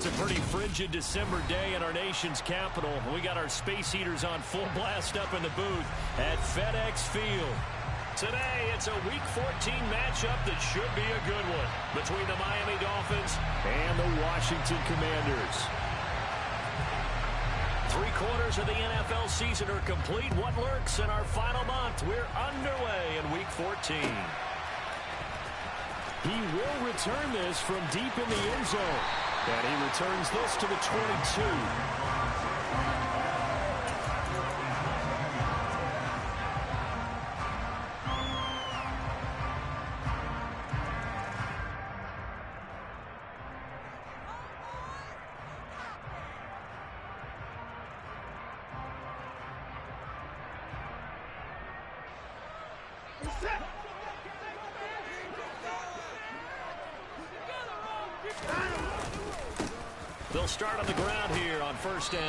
It's a pretty frigid December day in our nation's capital. We got our space heaters on full blast up in the booth at FedEx Field. Today, it's a Week 14 matchup that should be a good one between the Miami Dolphins and the Washington Commanders. 3/4 of the NFL season are complete. What lurks in our final month? We're underway in Week 14. He will return this from deep in the end zone. And he returns this to the 22. They'll start on the ground here on first down.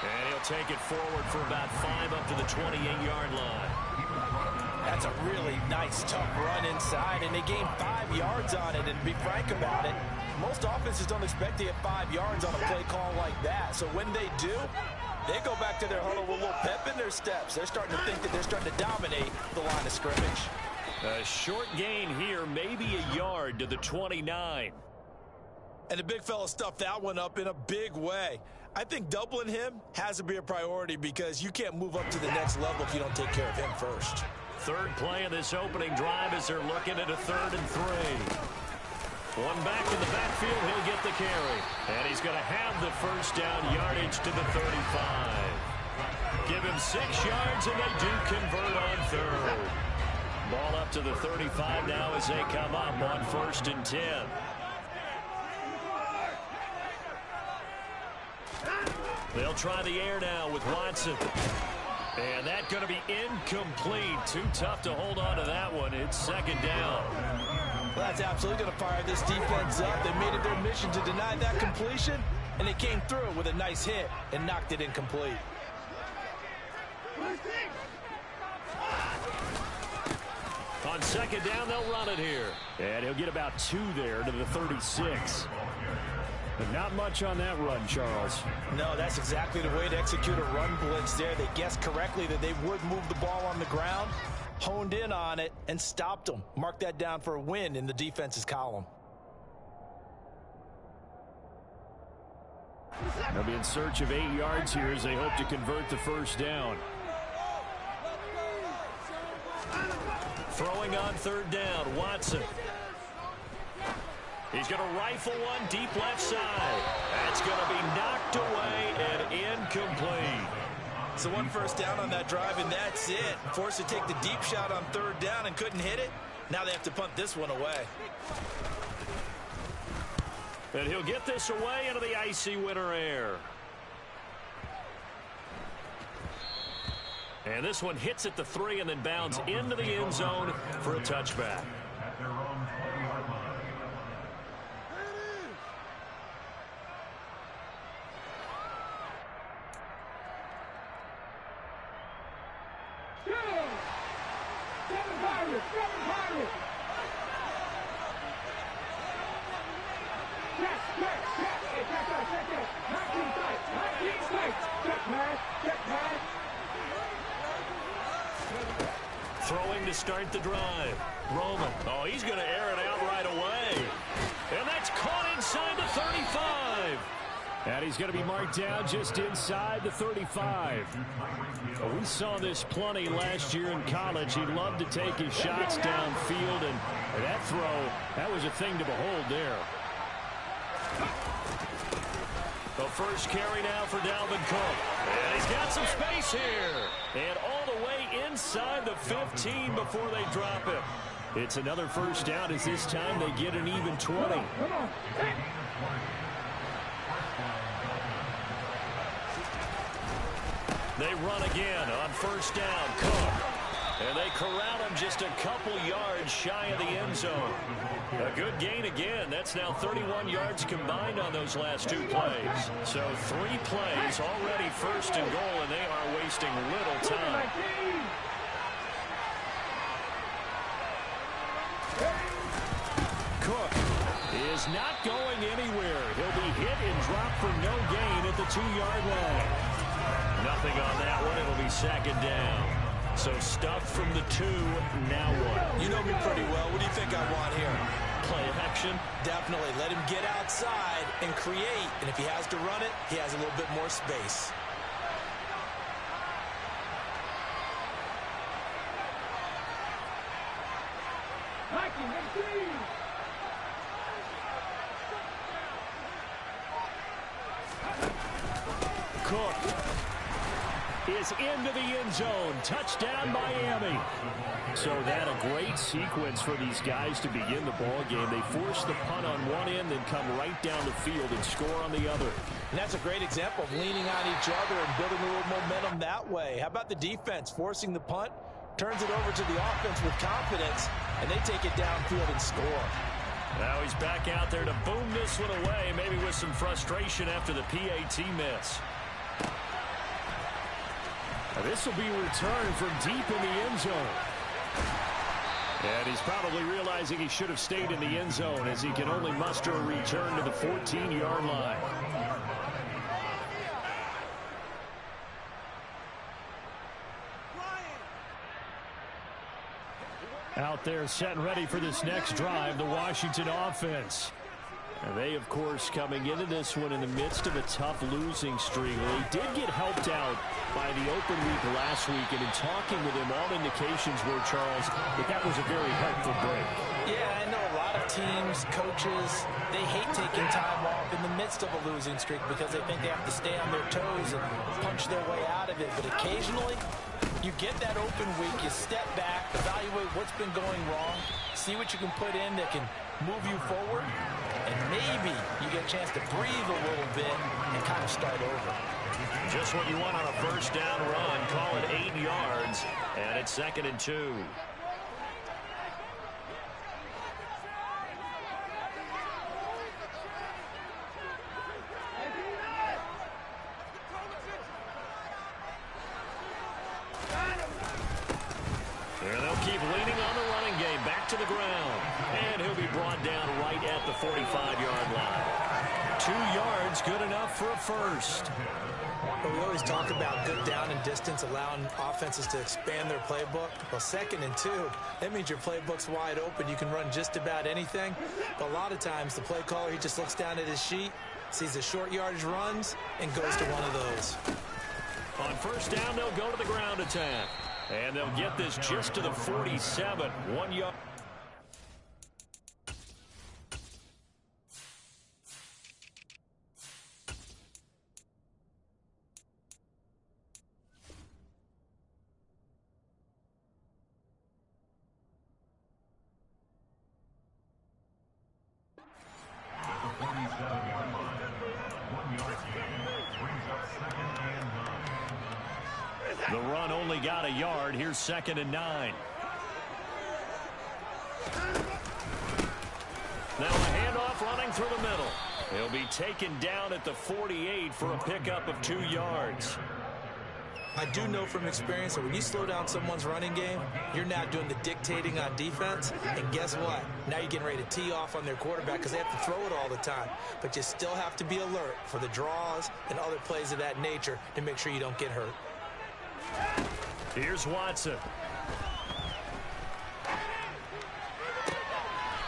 And he'll take it forward for about 5 up to the 28-yard line. That's a really nice, tough run inside, and they gained 5 yards on it. And to be frank about it, most offenses don't expect to get 5 yards on a play call like that. So when they do, they go back to their huddle with a little pep in their steps. They're starting to think that they're starting to dominate the line of scrimmage. A short gain here, maybe a yard to the 29. And the big fella stuffed that one up in a big way. I think doubling him has to be a priority because you can't move up to the next level if you don't take care of him first. Third play of this opening drive as they're looking at a 3rd and 3. One back in the backfield, he'll get the carry. And he's going to have the first down yardage to the 35. Give him 6 yards, and they do convert on 3rd. Ball up to the 35 now as they come up on 1st and 10. They'll try the air now with Watson. And that's going to be incomplete. Too tough to hold on to that one. It's 2nd down. Well, that's absolutely going to fire this defense up. They made it their mission to deny that completion, and they came through with a nice hit and knocked it incomplete. On 2nd down, they'll run it here. And he'll get about 2 there to the 36. But not much on that run, Charles. No, that's exactly the way to execute a run blitz there. They guessed correctly that they would move the ball on the ground, honed in on it, and stopped them. Mark that down for a win in the defense's column. They'll be in search of 8 yards here as they hope to convert the first down. Throwing on 3rd down, Watson. He's going to rifle one deep left side. That's going to be knocked away and incomplete. So 1 first down on that drive, and that's it. Forced to take the deep shot on 3rd down and couldn't hit it. Now they have to punt this one away. And he'll get this away into the icy winter air. And this one hits at the 3 and then bounds into the end zone for a touchback. Throwing to start the drive. Roman. Oh, he's going to air it out right away. And that's caught inside the 35. And he's going to be marked down just inside the 35. Well, we saw this plenty last year in college. He loved to take his shots downfield, and that throw, that was a thing to behold there. The first carry now for Dalvin Cook. And he's got some space here. And all the way inside the 15 before they drop it. It's another first down as this time they get an even 20. They run again on first down. Cook. And they corral him just a couple yards shy of the end zone. A good gain again. That's now 31 yards combined on those last 2 plays. So 3 plays already 1st and goal, and they are wasting little time. Cook is not going anywhere. He'll be hit and dropped for no gain at the 2-yard line. Nothing on that one. It'll be second down. So stuff from the 2, now what? You know me pretty well. What do you think I want here? Play action? Definitely. Let him get outside and create. And if he has to run it, he has a little bit more space. Cook is into the end zone. Touchdown, Miami. So that a great sequence for these guys to begin the ball game. They force the punt on one end, then come right down the field and score on the other. And that's a great example of leaning on each other and building a little momentum that way. How about the defense forcing the punt, turns it over to the offense with confidence, and they take it downfield and score. Now he's back out there to boom this one away, maybe with some frustration after the PAT miss. Now this will be returned from deep in the end zone. And he's probably realizing he should have stayed in the end zone as he can only muster a return to the 14-yard line. Out there set and ready for this next drive, the Washington offense. And they, of course, coming into this one in the midst of a tough losing streak. Well, he did get helped out by the open week last week, and in talking with him, all indications were, Charles, that was a very helpful break. Yeah, I know a lot of teams, coaches, they hate taking time off in the midst of a losing streak because they think they have to stay on their toes and punch their way out of it. But occasionally, you get that open week, you step back, evaluate what's been going wrong, see what you can put in that can move you forward, and maybe you get a chance to breathe a little bit and kind of start over. Just what you want on a first down run. Call it 8 yards, and it's 2nd and 2. And they'll keep leaning on the running game. Back to the ground. And he'll be brought down right at the 45-yard line. 2 yards, good enough for a first. But we always talk about good down and distance, allowing offenses to expand their playbook. Well, 2nd and 2, that means your playbook's wide open. You can run just about anything. But a lot of times, the play caller, he just looks down at his sheet, sees the short yardage runs, and goes to one of those. On first down, they'll go to the ground attack. And they'll get this just to the 47. 1 yard. The run only got a yard. Here's 2nd and 9. Now a handoff running through the middle. He'll be taken down at the 48 for a pickup of 2 yards. I do know from experience that when you slow down someone's running game, you're now doing the dictating on defense. And guess what? Now you're getting ready to tee off on their quarterback because they have to throw it all the time. But you still have to be alert for the draws and other plays of that nature to make sure you don't get hurt. Here's Watson.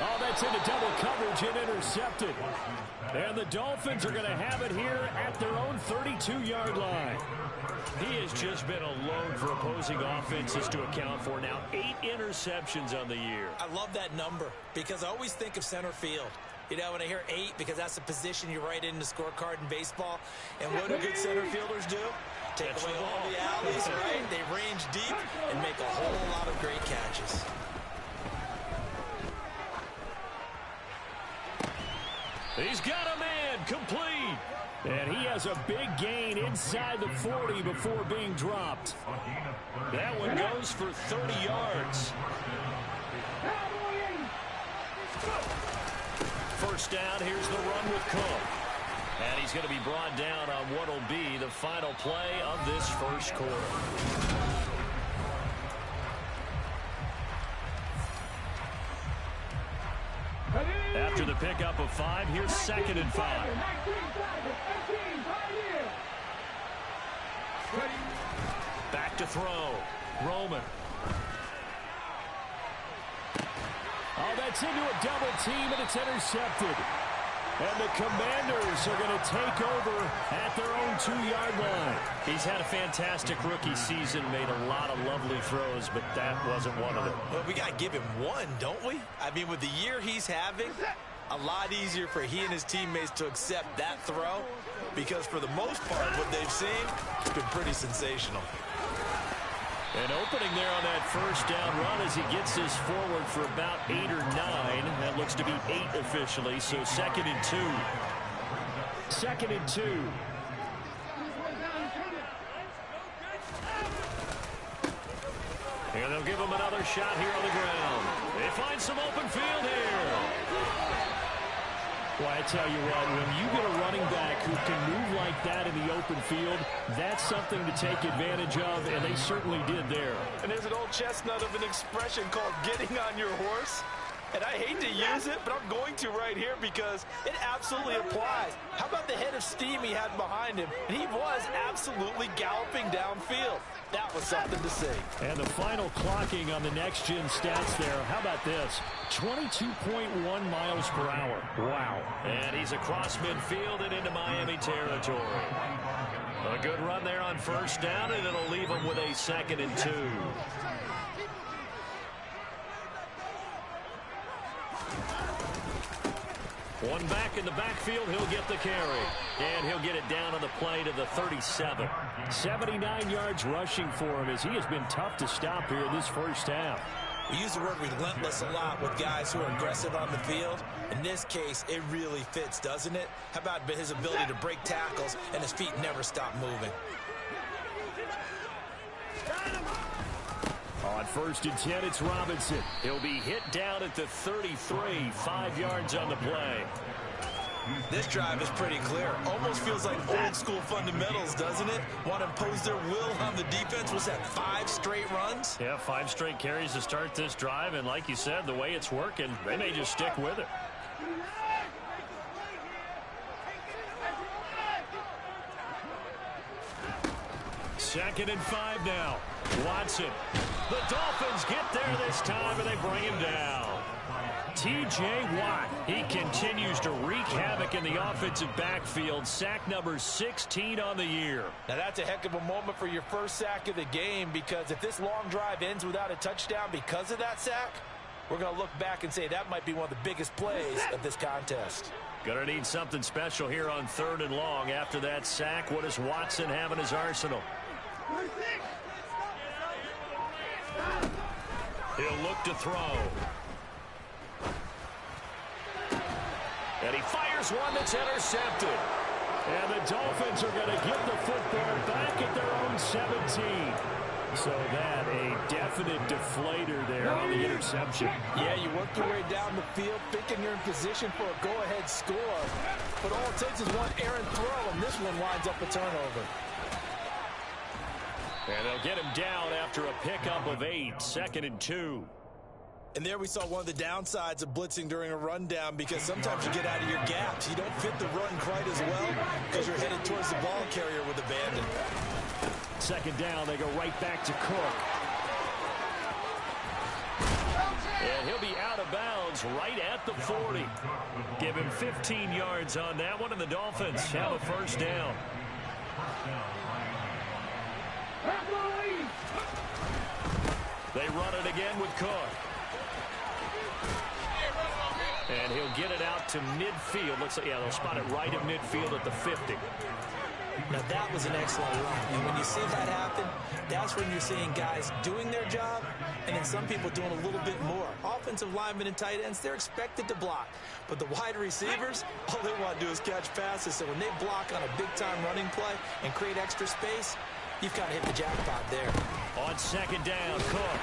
Oh, that's into double coverage and intercepted. And the Dolphins are going to have it here at their own 32-yard line. He has just been a load for opposing offenses to account for. Now 8 interceptions on the year. I love that number because I always think of center field. You know, when I hear 8, because that's the position you write in the scorecard in baseball. And what do good center fielders do? Take away all the alleys, right? They range deep and make a whole lot of great catches. He's got a man, complete. And he has a big gain inside the 40 before being dropped. That one goes for 30 yards. First down, here's the run with Cook. And he's going to be brought down on what will be the final play of this first quarter. After the pickup of 5, here's 2nd and 5. Back to throw. Roman. Oh, that's into a double team, and it's intercepted. And the Commanders are going to take over at their own 2-yard line. He's had a fantastic rookie season, made a lot of lovely throws, but that wasn't one of them. Well, we got to give him one, don't we? I mean, with the year he's having, a lot easier for he and his teammates to accept that throw, because for the most part, what they've seen, it's been pretty sensational. An opening there on that first down run as he gets this forward for about 8 or 9. That looks to be 8 officially, so 2nd and 2. 2nd and 2. And they'll give him another shot here on the ground. They find some open field here. Well, I tell you what, when you get a running back who can move like that in the open field, that's something to take advantage of, and they certainly did there. And there's an old chestnut of an expression called getting on your horse. And I hate to use it, but I'm going to right here because it absolutely applies. How about the head of steam he had behind him? And he was absolutely galloping downfield. That was something to see. And the final clocking on the next-gen stats there. How about this? 22.1 miles per hour. Wow. And he's across midfield and into Miami territory. A good run there on first down, and it'll leave him with a 2nd and 2. One back in the backfield, he'll get the carry. And he'll get it down on the play to the 37. 79 yards rushing for him as he has been tough to stop here in this first half. We use the word relentless a lot with guys who are aggressive on the field. In this case, it really fits, doesn't it? How about his ability to break tackles and his feet never stop moving? On 1st and 10, it's Robinson. He'll be hit down at the 33, 5 yards on the play. This drive is pretty clear. Almost feels like old school fundamentals, doesn't it? Want to impose their will on the defense. Was that 5 straight runs? Yeah, 5 straight carries to start this drive. And like you said, the way it's working, they may just stick with it. Second and 5 now. Watson. The Dolphins get there this time, and they bring him down. T.J. Watt, he continues to wreak havoc in the offensive backfield. Sack number 16 on the year. Now, that's a heck of a moment for your first sack of the game, because if this long drive ends without a touchdown because of that sack, we're going to look back and say that might be one of the biggest plays of this contest. Going to need something special here on 3rd and long. After that sack, what does Watson have in his arsenal? He'll look to throw. And he fires one that's intercepted. And the Dolphins are going to get the football back at their own 17. So that a definite deflator there on the interception. Yeah, you work your way down the field thinking you're in position for a go-ahead score. But all it takes is one errant throw, and this one winds up a turnover. And they'll get him down after a pickup of 8, 2nd and 2. And there we saw one of the downsides of blitzing during a rundown, because sometimes you get out of your gaps. You don't fit the run quite as well because you're headed towards the ball carrier with abandon. 2nd down, they go right back to Cook. And he'll be out of bounds right at the 40. Give him 15 yards on that one, and the Dolphins have a first down. They run it again with Cook. And he'll get it out to midfield. Looks like, yeah, they'll spot it right at midfield at the 50. Now, that was an excellent run. And when you see that happen, that's when you're seeing guys doing their job and then some people doing a little bit more. Offensive linemen and tight ends, they're expected to block. But the wide receivers, all they want to do is catch passes. So when they block on a big-time running play and create extra space, you've got to hit the jackpot there. On 2nd down, Cook.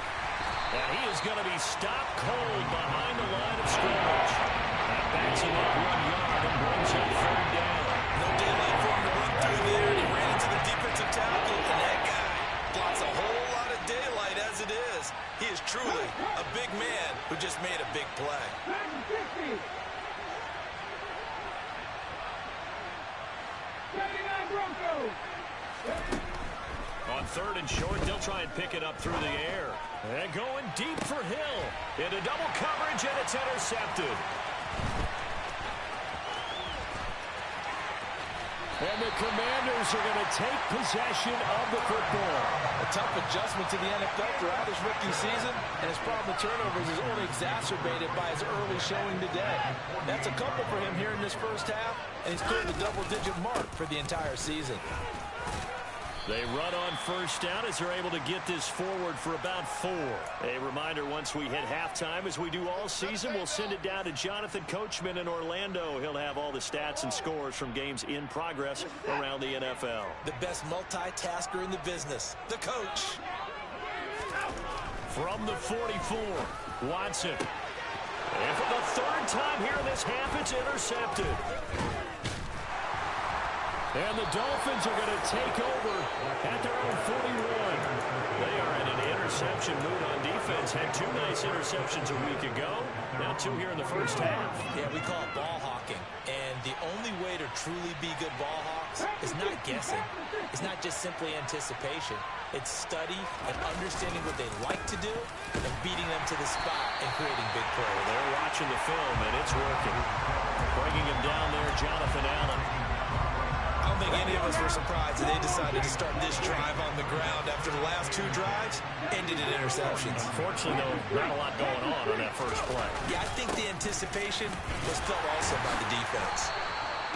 And he is going to be stopped cold behind the line of scrimmage. That backs him up 1 yard and brings up 3rd down. No daylight for him to run through there, and he ran into the defensive tackle, and that guy blocks a whole lot of daylight as it is. He is truly a big man who just made a big play. On 3rd and short, they'll try and pick it up through the air. And going deep for Hill. Into double coverage, and it's intercepted. And the Commanders are going to take possession of the football. A tough adjustment to the NFL throughout his rookie season, and his problem with turnovers is only exacerbated by his early showing today. That's a couple for him here in this first half, and he's cleared the double-digit mark for the entire season. They run on 1st down as they're able to get this forward for about 4. A reminder, once we hit halftime, as we do all season, we'll send it down to Jonathan Coachman in Orlando. He'll have all the stats and scores from games in progress around the NFL. The best multitasker in the business, the coach. From the 44, Watson. And for the 3rd time here in this half, it's intercepted. And the Dolphins are going to take over at their own 41. They are in an interception mood on defense. Had 2 nice interceptions a week ago. Now 2 here in the first half. Yeah, we call it ball hawking. And the only way to truly be good ball hawks is not guessing. It's not just simply anticipation. It's study and understanding what they like to do and beating them to the spot and creating big plays. They're watching the film, and it's working. Bringing him down there, Jonathan Allen. I don't think any of us were surprised that they decided to start this drive on the ground after the last 2 drives ended in interceptions. Unfortunately, though, not a lot going on that first play. Yeah, I think the anticipation was felt also by the defense.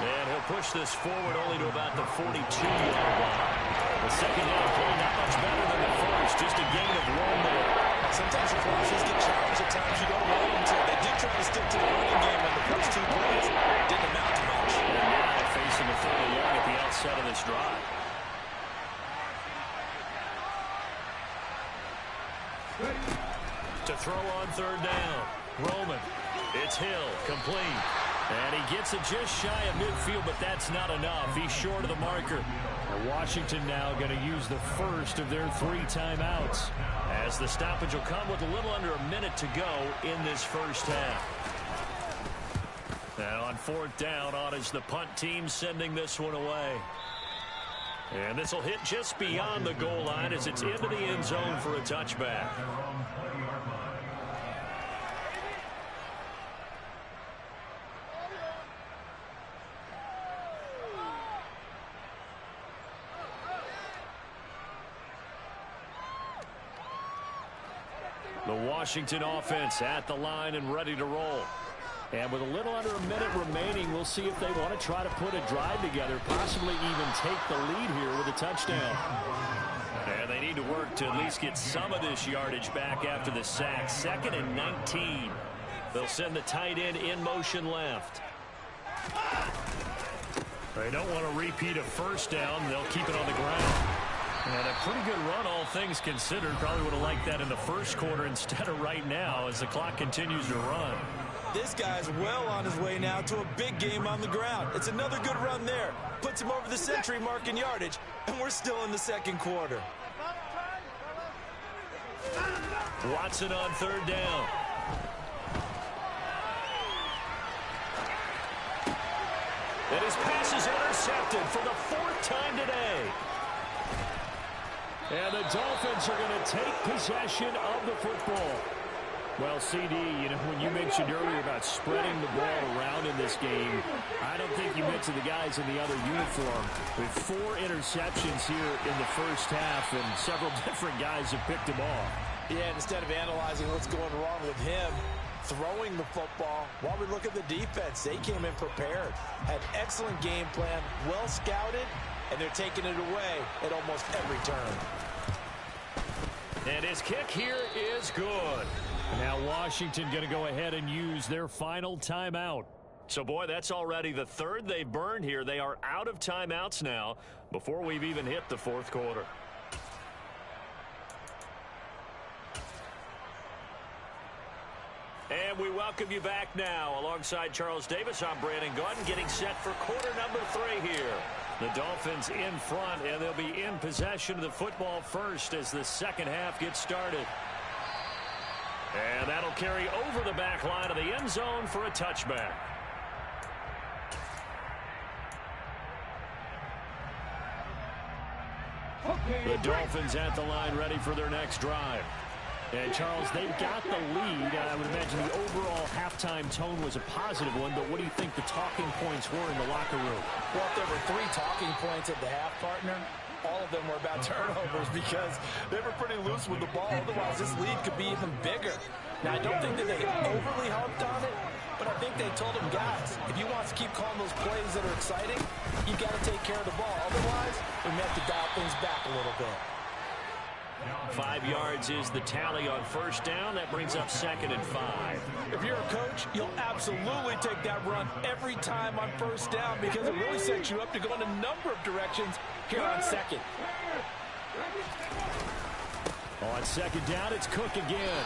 And he'll push this forward only to about the 42-yard line. The second down play not much better than the first, just a gain of 1 there. Sometimes your flashes get challenged, at times you don't want them to. They did try to stick to the running game on the first 2 plays. Didn't amount to much. And now facing the 30-yard at the outset of this drive. To throw on 3rd down. Roman. It's Hill. Complete. And he gets it just shy of midfield, but that's not enough. He's short of the marker. And Washington now going to use the first of their 3 timeouts, as the stoppage will come with a little under a minute to go in this first half. And on 4th down, on is the punt team sending this one away. And this will hit just beyond the goal line as it's into the end zone for a touchback. The Washington offense at the line and ready to roll. And with a little under a minute remaining, we'll see if they want to try to put a drive together, possibly even take the lead here with a touchdown. And they need to work to at least get some of this yardage back after the sack. 2nd and 19. They'll send the tight end in motion left. They don't want to repeat a first down. They'll keep it on the ground. And a pretty good run, all things considered. Probably would have liked that in the first quarter instead of right now as the clock continues to run. This guy's well on his way now to a big game on the ground. It's another good run there. Puts him over the century mark in yardage, and we're still in the 2nd quarter. Watson on 3rd down. And his pass is intercepted for the 4th time today. And the Dolphins are going to take possession of the football. Well, CD, you know, when you mentioned earlier about spreading the ball around in this game, I don't think you mentioned the guys in the other uniform. With 4 interceptions here in the first half, and several different guys have picked him off. Yeah, and instead of analyzing what's going wrong with him, throwing the football, while we look at the defense, they came in prepared, had excellent game plan, well scouted, and they're taking it away at almost every turn. And his kick here is good. Now Washington going to go ahead and use their final timeout. So, boy, that's already the 3rd they've burned here. They are out of timeouts now before we've even hit the 4th quarter. And we welcome you back now. Alongside Charles Davis, I'm Brandon Gordon, getting set for quarter number 3 here. The Dolphins in front, and they'll be in possession of the football first as the second half gets started. And that'll carry over the back line of the end zone for a touchback. The Dolphins at the line ready for their next drive. And, Charles, they've got the lead. I would imagine the overall halftime tone was a positive one, but what do you think the talking points were in the locker room? Well, if there were 3 talking points at the half, partner, all of them were about turnovers because they were pretty loose with the ball. Otherwise, this lead could be even bigger. Now, I don't think that they overly harped on it, but I think they told them, guys, if you want to keep calling those plays that are exciting, you've got to take care of the ball. Otherwise, we may have to dial things back a little bit. 5 yards is the tally on first down. That brings up 2nd and 5. If you're a coach, you'll absolutely take that run every time on first down because it really sets you up to go in a number of directions here on 2nd. On 2nd down, it's Cook again.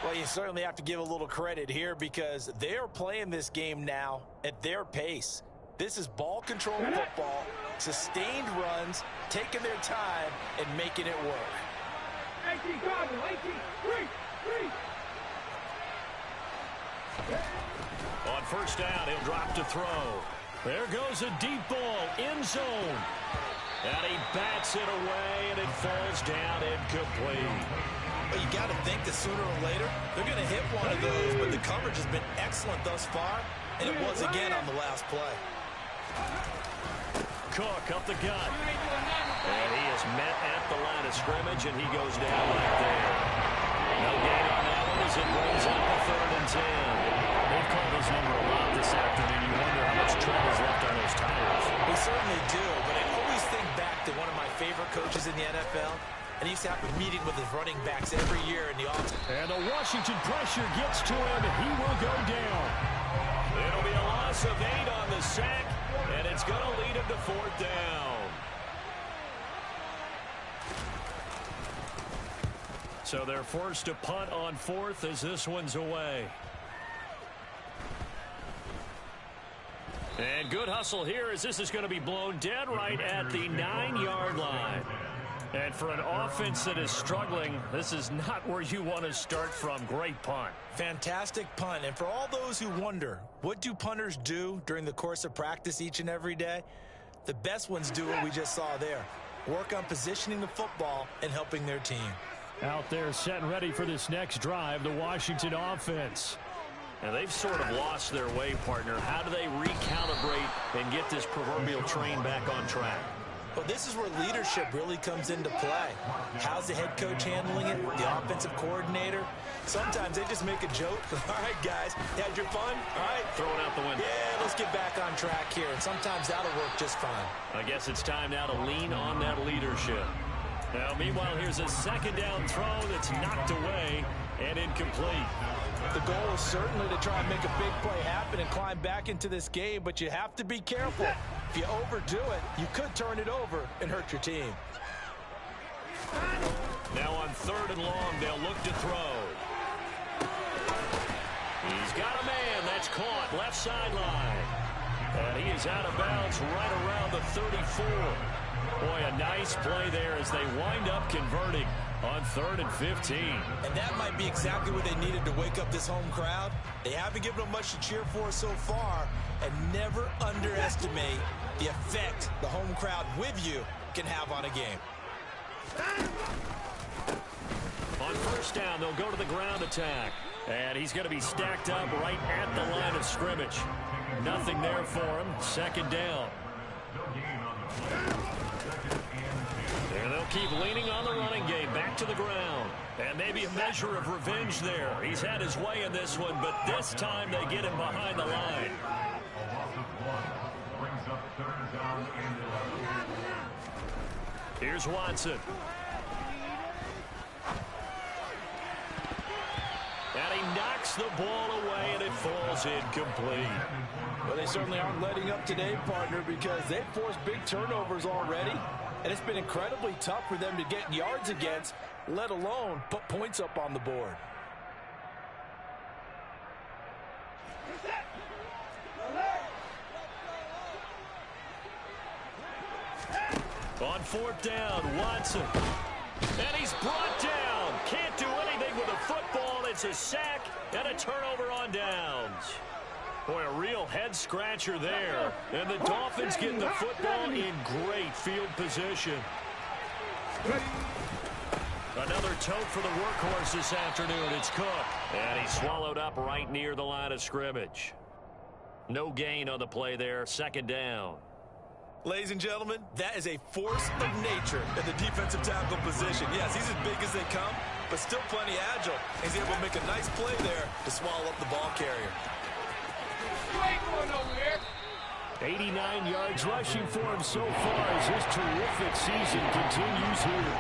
Well, you certainly have to give a little credit here because they are playing this game now at their pace. This is ball control football, sustained runs, taking their time, and making it work. On first down, he'll drop to throw. There goes a deep ball, end zone. And he bats it away, and it falls down incomplete. Well, you got to think that sooner or later, they're going to hit one of those, but the coverage has been excellent thus far, and it was again on the last play. Cook up the gut. And he is met at the line of scrimmage, and he goes down right there. No gain on that one as it brings up a 3rd and 10. They've called his number a lot this afternoon. You wonder how much tread is left on those tires. We certainly do, but I always think back to one of my favorite coaches in the NFL, and he used to have a meeting with his running backs every year in the offseason. And the Washington pressure gets to him, and he will go down. It'll be a loss of 8 on the sack, and it's going to lead him to 4th down. So they're forced to punt on 4th as this one's away. And good hustle here as this is going to be blown dead right at the 9-yard line. And for an offense that is struggling, this is not where you want to start from. Great punt. Fantastic punt. And for all those who wonder, what do punters do during the course of practice each and every day? The best ones do what we just saw there. Work on positioning the football and helping their team. Out there set and ready for this next drive, the Washington offense. And they've sort of lost their way, partner. How do they recalibrate and get this proverbial train back on track? Well, this is where leadership really comes into play. How's the head coach handling it? The offensive coordinator? Sometimes they just make a joke. All right, guys, you had your fun? All right. Throw it out the window. Yeah, let's get back on track here. And sometimes that'll work just fine. I guess it's time now to lean on that leadership. Now, meanwhile, here's a 2nd down throw that's knocked away and incomplete. The goal is certainly to try and make a big play happen and climb back into this game, but you have to be careful. If you overdo it, you could turn it over and hurt your team. Now on 3rd and long, they'll look to throw. He's got a man. That's caught left sideline. And he is out of bounds right around the 34. Boy, a nice play there as they wind up converting on 3rd and 15. And that might be exactly what they needed to wake up this home crowd. They haven't given them much to cheer for so far, and never underestimate the effect the home crowd with you can have on a game. On first down, they'll go to the ground attack. And he's going to be stacked up right at the line of scrimmage. Nothing there for him. 2nd down. And they'll keep leaning on the running game. Back to the ground. And maybe a measure of revenge there. He's had his way in this one, but this time they get him behind the line. Here's Watson. And he knocks the ball away, and it falls incomplete. Well, they certainly aren't letting up today, partner, because they've forced big turnovers already. And it's been incredibly tough for them to get yards against, let alone put points up on the board. On 4th down, Watson. And he's brought down. Can't do anything with a football. It's a sack and a turnover on downs. Boy, a real head-scratcher there. And the Dolphins get the football in great field position. Another tote for the workhorse this afternoon. It's Cook. And he swallowed up right near the line of scrimmage. No gain on the play there. Second down. Ladies and gentlemen, that is a force of nature in the defensive tackle position. Yes, he's as big as they come, but still plenty agile. He's able to make a nice play there to swallow up the ball carrier. 89 yards rushing for him so far as his terrific season continues here.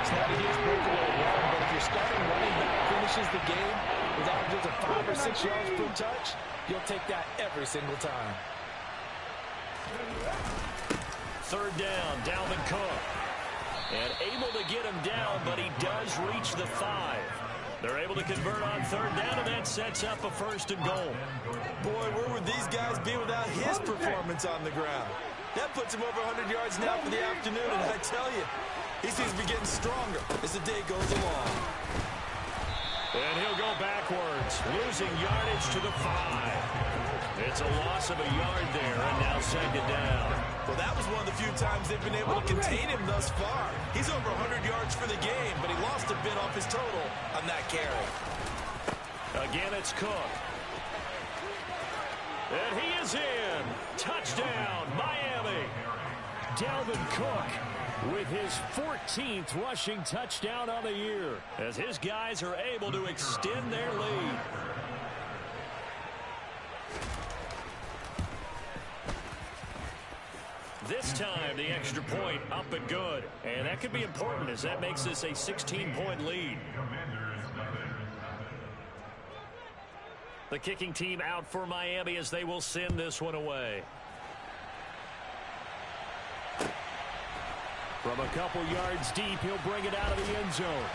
It's not a huge breakaway run, but if your starting running back finishes the game with averages of 5 or 6 yards per touch, you'll take that every single time. Third down, Dalvin Cook. And able to get him down, but he does reach the 5. They're able to convert on third down, and that sets up a 1st and goal. Boy, where would these guys be without his performance on the ground? That puts him over 100 yards now for the afternoon, and I tell you, he seems to be getting stronger as the day goes along. And he'll go backwards, losing yardage to the 5. It's a loss of a yard there, and now second down. Well, that was one of the few times they've been able to contain him thus far. He's over 100 yards for the game, but he lost a bit off his total on that carry. Again, it's Cook. And he is in. Touchdown, Miami. Dalvin Cook with his 14th rushing touchdown on the year as his guys are able to extend their lead. This time, the extra point up and good. And that could be important as that makes this a 16-point lead. The kicking team out for Miami as they will send this one away. From a couple yards deep, he'll bring it out of the end zone.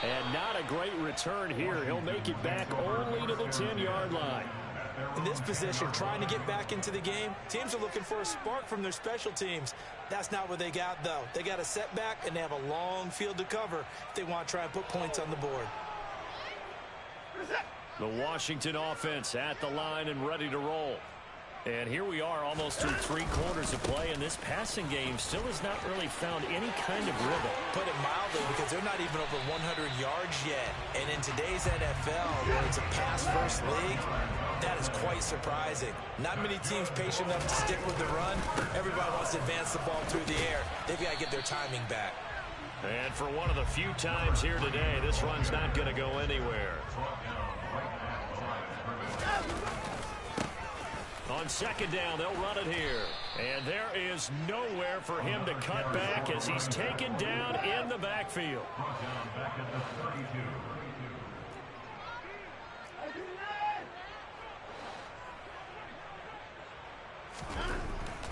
And not a great return here. He'll make it back only to the 10-yard line. In this position, trying to get back into the game, teams are looking for a spark from their special teams. That's not what they got, though. They got a setback, and they have a long field to cover if they want to try and put points on the board. The Washington offense at the line and ready to roll. And here we are almost through 3 quarters of play, and this passing game still has not really found any kind of rhythm. Put it mildly, because they're not even over 100 yards yet. And in today's NFL, where it's a pass-first league, that is quite surprising. Not many teams patient enough to stick with the run. Everybody wants to advance the ball through the air. They've got to get their timing back. And for one of the few times here today, this run's not going to go anywhere. On second down, they'll run it here. And there is nowhere for him to cut back as he's taken down in the backfield.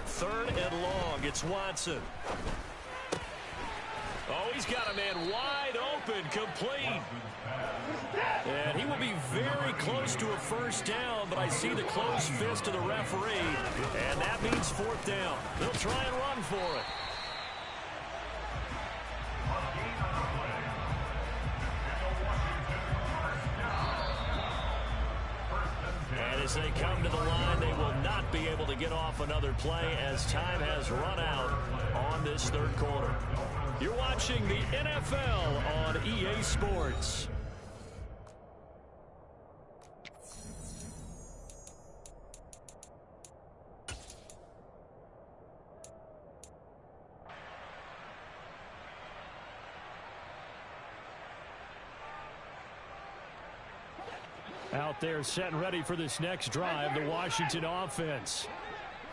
Third and long, it's Watson. Oh, he's got a man wide open, complete. And he will be very close to a first down, but I see the closed fist of the referee, and that means 4th down. They'll try and run for it. And as they come to the line, they will not be able to get off another play as time has run out on this third quarter. You're watching the NFL on EA Sports. Out there set and ready for this next drive, the Washington offense.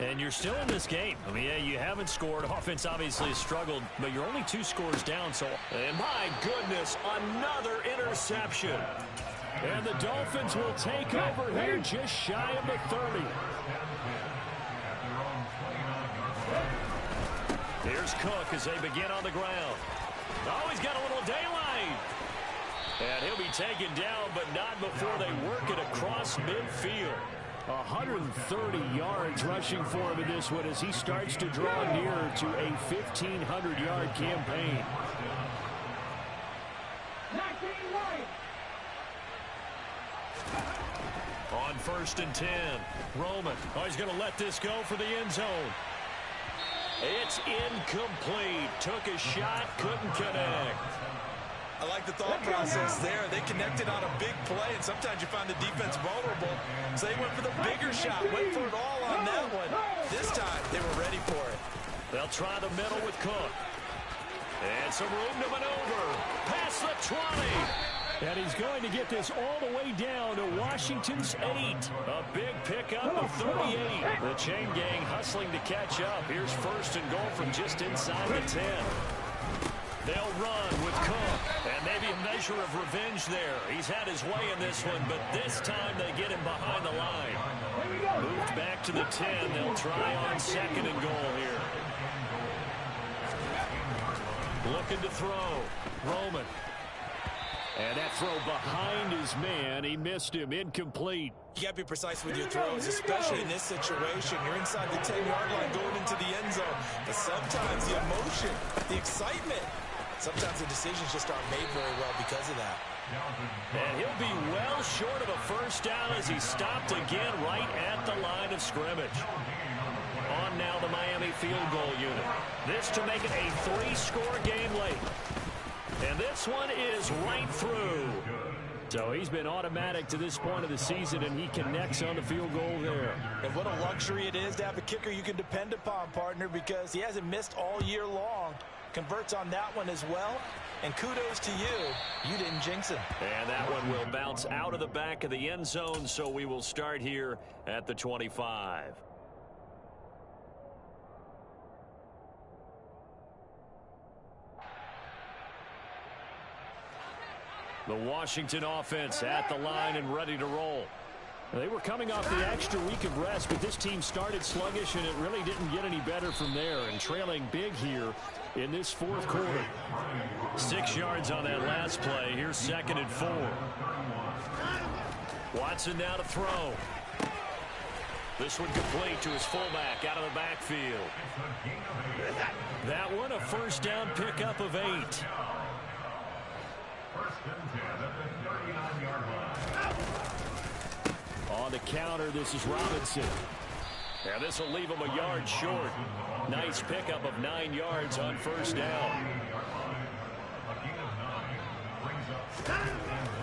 And you're still in this game. I mean, yeah, you haven't scored. Offense obviously has struggled, but you're only 2 scores down. So, and my goodness, another interception. And the Dolphins will take over here just shy of the 30. Here's Cook as they begin on the ground. Oh, he's got a little daylight. And he'll be taken down, but not before they work it across midfield. 130 yards rushing for him in this one as he starts to draw nearer to a 1,500-yard campaign. On 1st and 10. Roman. Oh, he's going to let this go for the end zone. It's incomplete. Took a shot, couldn't connect. I like the thought process there. They connected on a big play, and sometimes you find the defense vulnerable. So they went for the bigger shot, went for it all on that one. This time, they were ready for it. They'll try the middle with Cook. And some room to maneuver. Past the 20. And he's going to get this all the way down to Washington's 8. A big pickup of 38. The chain gang hustling to catch up. Here's 1st and goal from just inside the 10. They'll run with Cook. And maybe a measure of revenge there. He's had his way in this one, but this time they get him behind the line. Moved back to the 10. They'll try on 2nd and goal here. Looking to throw. Roman. And that throw behind his man. He missed him. Incomplete. You got to be precise with your throws, especially in this situation. You're inside the 10-yard line going into the end zone. But sometimes the emotion, the excitement, sometimes the decisions just aren't made very well because of that. And he'll be well short of a 1st down as he stopped again right at the line of scrimmage. On now the Miami field goal unit. This to make it a 3-score game late. And this one is right through. So he's been automatic to this point of the season, and he connects on the field goal there. And what a luxury it is to have a kicker you can depend upon, partner, because he hasn't missed all year long. Converts on that one as well. And kudos to you. You didn't jinx him. And that one will bounce out of the back of the end zone, so we will start here at the 25. The Washington offense at the line and ready to roll. They were coming off the extra week of rest, but this team started sluggish, and it really didn't get any better from there, and trailing big here in this 4th quarter. 6 yards on that last play. Here's 2nd and 4. Watson now to throw. This one complete to his fullback out of the backfield. That one a 1st down pickup of 8. On the counter, this is Robinson. And this will leave him a yard short. Nice pickup of 9 yards on 1st down.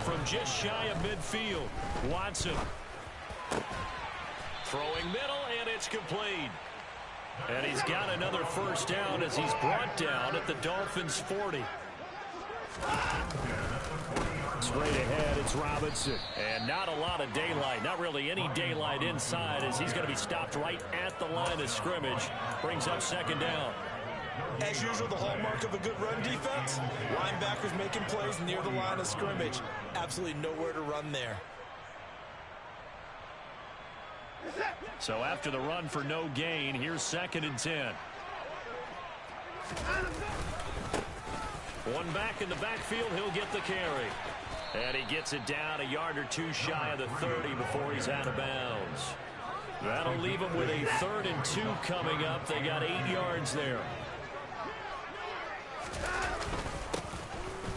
From just shy of midfield, Watson. Throwing middle, and it's complete. And he's got another 1st down as he's brought down at the Dolphins' 40. Straight ahead, it's Robinson. And not a lot of daylight. Not really any daylight inside as he's going to be stopped right at the line of scrimmage. Brings up 2nd down. As usual, the hallmark of a good run defense, linebackers making plays near the line of scrimmage. Absolutely nowhere to run there. So after the run for no gain, here's 2nd and 10. One back in the backfield, he'll get the carry. And he gets it down a yard or 2 shy of the 30 before he's out of bounds. That'll leave him with a 3rd and 2 coming up. They got 8 yards there.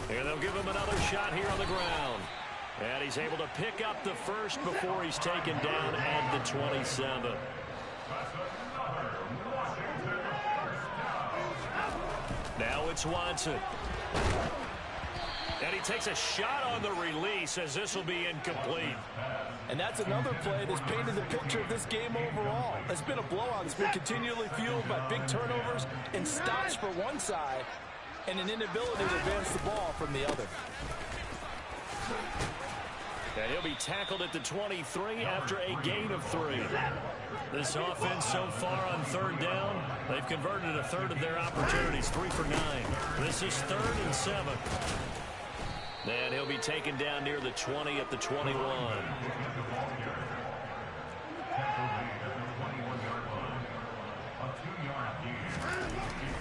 And they'll give him another shot here on the ground. And he's able to pick up the 1st before he's taken down at the 27. Now it's Watson. And he takes a shot on the release as this will be incomplete. And that's another play that's painted the picture of this game overall. It's been a blowout. It's been continually fueled by big turnovers and stops for one side and an inability to advance the ball from the other. And he'll be tackled at the 23 after a gain of 3. This offense so far on 3rd down, they've converted a 1/3 of their opportunities, 3 for 9. This is 3rd and 7. And he'll be taken down near the 20 at the 21.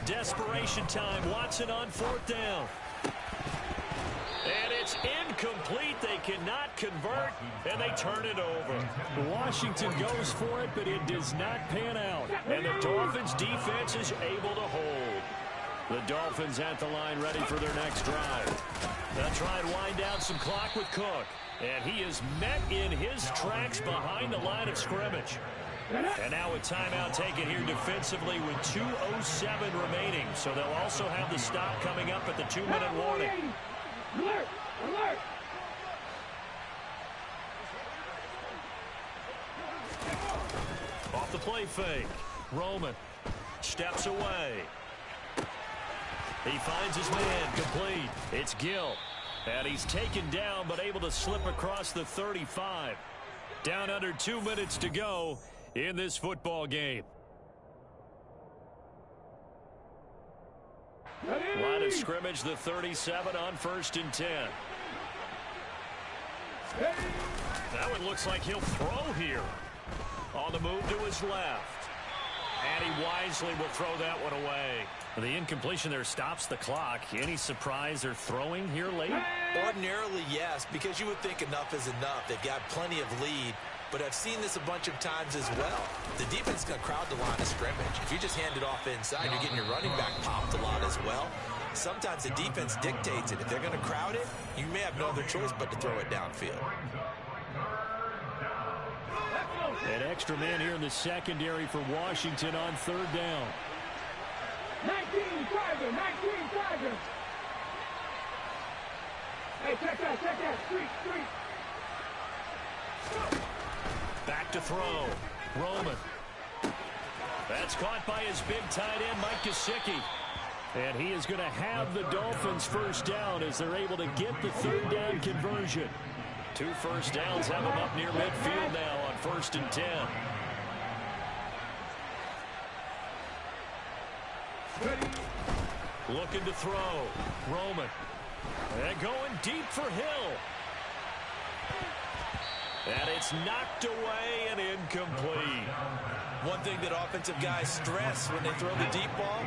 Desperation time. Watson on 4th down. And it's incomplete. They cannot convert, and they turn it over. Washington goes for it, but it does not pan out. And the Dolphins' defense is able to hold. The Dolphins at the line ready for their next drive. They'll try and wind down some clock with Cook. And he is met in his tracks behind the line of scrimmage. And now a timeout taken here defensively with 2:07 remaining. So they'll also have the stop coming up at the 2-minute warning. Alert! Alert! Off the play fake. Roman steps away. He finds his man complete. It's Gill. And he's taken down but able to slip across the 35. Down under 2 minutes to go in this football game. Line of scrimmage, the 37 on 1st and 10. That one looks like he'll throw here. On the move to his left. And he wisely will throw that one away. The incompletion there stops the clock. Any surprise they're throwing here late? Ordinarily, yes, because you would think enough is enough. They've got plenty of lead. But I've seen this a bunch of times as well. The defense is going to crowd the line of scrimmage. If you just hand it off inside, you're getting your running back popped a lot as well. Sometimes the defense dictates it. If they're going to crowd it, you may have no other choice but to throw it downfield. An extra man here in the secondary for Washington on 3rd down. 19 Tiger! 19 Tiger! Hey, check that! Street! Back to throw. Roman. That's caught by his big tight end, Mike Gesicki. And he is going to have the Dolphins first down as they're able to get the 3rd down conversion. 2 first downs have him up near midfield now on 1st and 10. Looking to throw. Roman. And going deep for Hill. And it's knocked away and incomplete. One thing that offensive guys stress when they throw the deep ball,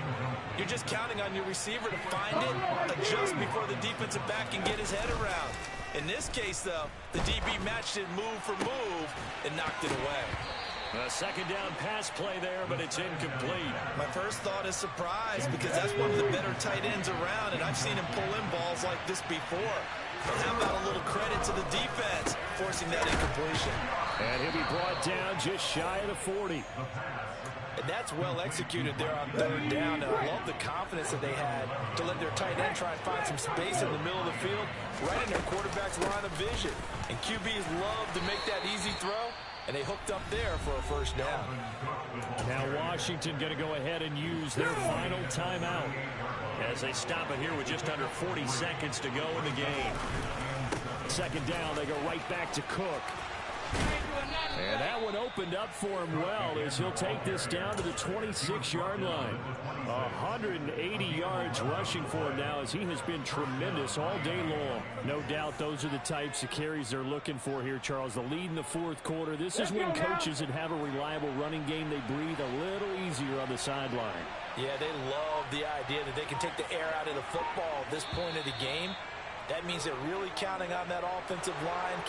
you're just counting on your receiver to find it, adjust before the defensive back can get his head around. In this case, though, the DB matched it move for move and knocked it away. A 2nd down pass play there, but it's incomplete. My first thought is surprise because that's one of the better tight ends around, and I've seen him pull in balls like this before. But how about a little credit to the defense forcing that incompletion? And he'll be brought down just shy of the 40. And that's well executed there on 3rd down. And I love the confidence that they had to let their tight end try and find some space in the middle of the field, right in their quarterback's line of vision. And QBs love to make that easy throw, and they hooked up there for a first down. Now Washington going to go ahead and use their final timeout as they stop it here with just under 40 seconds to go in the game. 2nd down, they go right back to Cook. And that one opened up for him well as he'll take this down to the 26-yard line. 180 yards rushing for him now as he has been tremendous all day long. No doubt those are the types of carries they're looking for here, Charles. The lead in the 4th quarter. This is when coaches that have a reliable running game, they breathe a little easier on the sideline. Yeah, they love the idea that they can take the air out of the football at this point of the game. That means they're really counting on that offensive line.